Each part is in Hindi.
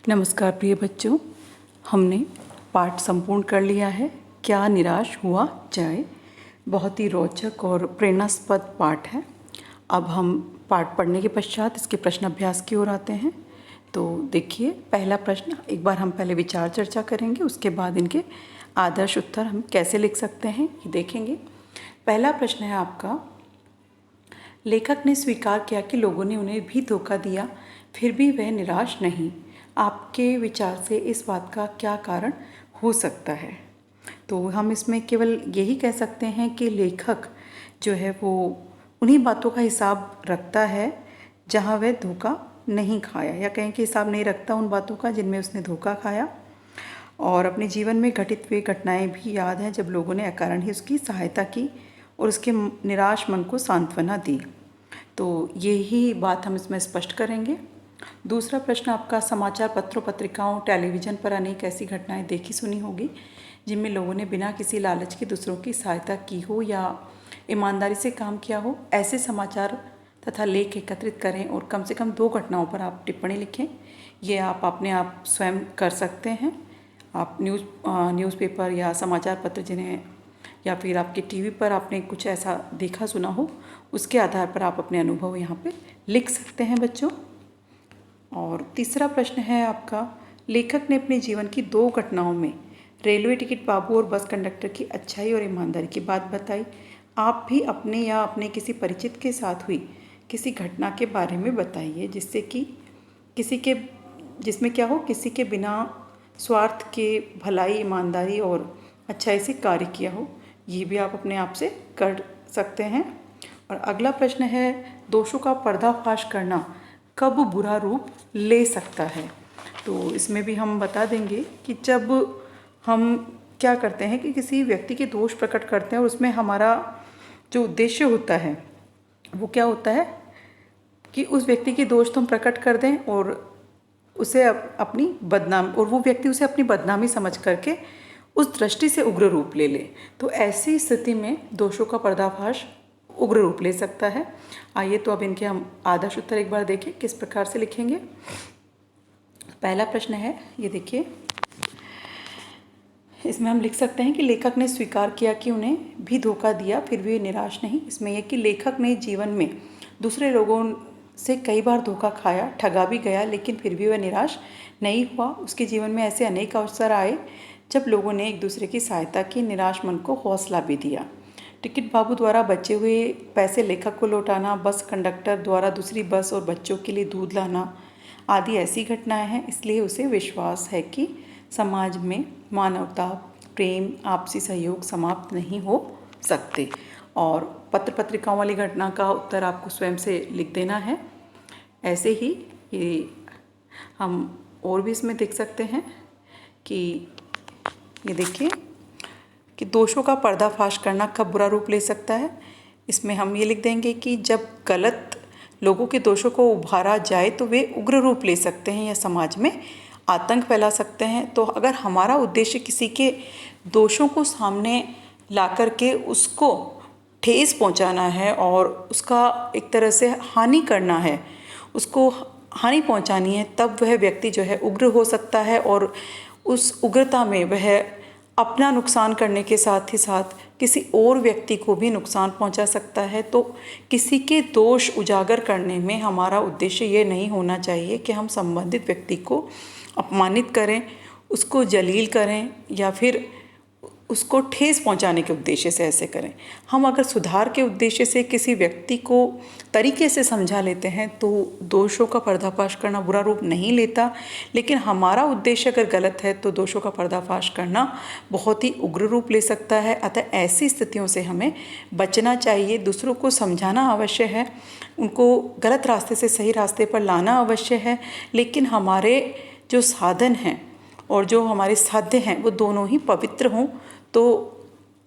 नमस्कार प्रिय बच्चों, हमने पाठ संपूर्ण कर लिया है। क्या निराश हुआ जाए। बहुत ही रोचक और प्रेरणास्पद पाठ है। अब हम पाठ पढ़ने के पश्चात इसके प्रश्न अभ्यास की ओर आते हैं। तो देखिए, पहला प्रश्न एक बार हम पहले विचार चर्चा करेंगे, उसके बाद इनके आदर्श उत्तर हम कैसे लिख सकते हैं ये देखेंगे। पहला प्रश्न है आपका, लेखक ने स्वीकार किया कि लोगों ने उन्हें भी धोखा दिया, फिर भी वह निराश नहीं। आपके विचार से इस बात का क्या कारण हो सकता है। तो हम इसमें केवल यही कह सकते हैं कि लेखक जो है वो उन्हीं बातों का हिसाब रखता है जहां वह धोखा नहीं खाया, या कहें कि हिसाब नहीं रखता उन बातों का जिनमें उसने धोखा खाया। और अपने जीवन में घटित हुई घटनाएं भी याद हैं जब लोगों ने अकारण ही उसकी सहायता की और उसके निराश मन को सांत्वना दी। तो यही बात हम इसमें स्पष्ट करेंगे। दूसरा प्रश्न आपका, समाचार पत्रों पत्रिकाओं टेलीविज़न पर अनेक ऐसी घटनाएं देखी सुनी होगी जिनमें लोगों ने बिना किसी लालच के दूसरों की सहायता की हो या ईमानदारी से काम किया हो। ऐसे समाचार तथा लेख एकत्रित करें और कम से कम 2 घटनाओं पर आप टिप्पणी लिखें। ये आप अपने आप स्वयं कर सकते हैं। आप न्यूज़पेपर या समाचार पत्र जिन्हें या फिर आपके टीवी पर आपने कुछ ऐसा देखा सुना हो, उसके आधार पर आप अपने अनुभव यहाँ पे लिख सकते हैं बच्चों। और तीसरा प्रश्न है आपका, लेखक ने अपने जीवन की 2 घटनाओं में रेलवे टिकट बाबू और बस कंडक्टर की अच्छाई और ईमानदारी की बात बताई। आप भी अपने या अपने किसी परिचित के साथ हुई किसी घटना के बारे में बताइए जिसमें क्या हो, किसी के बिना स्वार्थ के भलाई, ईमानदारी और अच्छाई से कार्य किया हो। ये भी आप अपने आप से कर सकते हैं। और अगला प्रश्न है, दोषों का पर्दाफाश करना कब बुरा रूप ले सकता है। तो इसमें भी हम बता देंगे कि जब हम क्या करते हैं कि किसी व्यक्ति के दोष प्रकट करते हैं और उसमें हमारा जो उद्देश्य होता है वो क्या होता है कि उस व्यक्ति के दोष तो हम प्रकट कर दें और उसे अपनी बदनाम और वो व्यक्ति उसे अपनी बदनामी समझ करके उस दृष्टि से उग्र रूप ले ले। तो ऐसी स्थिति में दोषों का पर्दाफाश उग्र रूप ले सकता है। आइए तो अब इनके हम आदर्श उत्तर एक बार देखें किस प्रकार से लिखेंगे। पहला प्रश्न है, ये देखिए, इसमें हम लिख सकते हैं कि लेखक ने स्वीकार किया कि उन्हें भी धोखा दिया, फिर भी निराश नहीं। इसमें यह कि लेखक ने जीवन में दूसरे लोगों से कई बार धोखा खाया, ठगा भी गया, लेकिन फिर भी वह निराश नहीं हुआ। उसके जीवन में ऐसे अनेक अवसर आए जब लोगों ने एक दूसरे की सहायता की, निराश मन को हौसला भी दिया। टिकट बाबू द्वारा बचे हुए पैसे लेखक को लौटाना, बस कंडक्टर द्वारा दूसरी बस और बच्चों के लिए दूध लाना आदि ऐसी घटनाएं हैं। इसलिए उसे विश्वास है कि समाज में मानवता, प्रेम, आपसी सहयोग समाप्त नहीं हो सकते। और पत्र पत्रिकाओं वाली घटना का उत्तर आपको स्वयं से लिख देना है। ऐसे ही ये हम और भी इसमें देख सकते हैं कि ये देखिए कि दोषों का पर्दाफाश करना कब बुरा रूप ले सकता है। इसमें हम ये लिख देंगे कि जब गलत लोगों के दोषों को उभारा जाए तो वे उग्र रूप ले सकते हैं या समाज में आतंक फैला सकते हैं। तो अगर हमारा उद्देश्य किसी के दोषों को सामने ला कर के उसको ठेस पहुंचाना है और उसका एक तरह से हानि करना है, उसको हानि पहुंचानी है, तब वह व्यक्ति जो है उग्र हो सकता है और उस उग्रता में वह अपना नुकसान करने के साथ ही साथ किसी और व्यक्ति को भी नुकसान पहुंचा सकता है। तो किसी के दोष उजागर करने में हमारा उद्देश्य ये नहीं होना चाहिए कि हम संबंधित व्यक्ति को अपमानित करें, उसको जलील करें या फिर उसको ठेस पहुंचाने के उद्देश्य से ऐसे करें। हम अगर सुधार के उद्देश्य से किसी व्यक्ति को तरीके से समझा लेते हैं तो दोषों का पर्दाफाश करना बुरा रूप नहीं लेता। लेकिन हमारा उद्देश्य अगर गलत है तो दोषों का पर्दाफाश करना बहुत ही उग्र रूप ले सकता है। अतः ऐसी स्थितियों से हमें बचना चाहिए। दूसरों को समझाना अवश्य है, उनको गलत रास्ते से सही रास्ते पर लाना अवश्य है, लेकिन हमारे जो साधन हैं और जो हमारे साध्य हैं वो दोनों ही पवित्र हों तो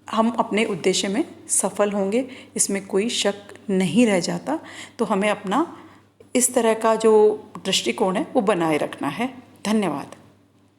हम अपने उद्देश्य में सफल होंगे, इसमें कोई शक नहीं रह जाता। तो हमें अपना इस तरह का जो दृष्टिकोण है वो बनाए रखना है। धन्यवाद।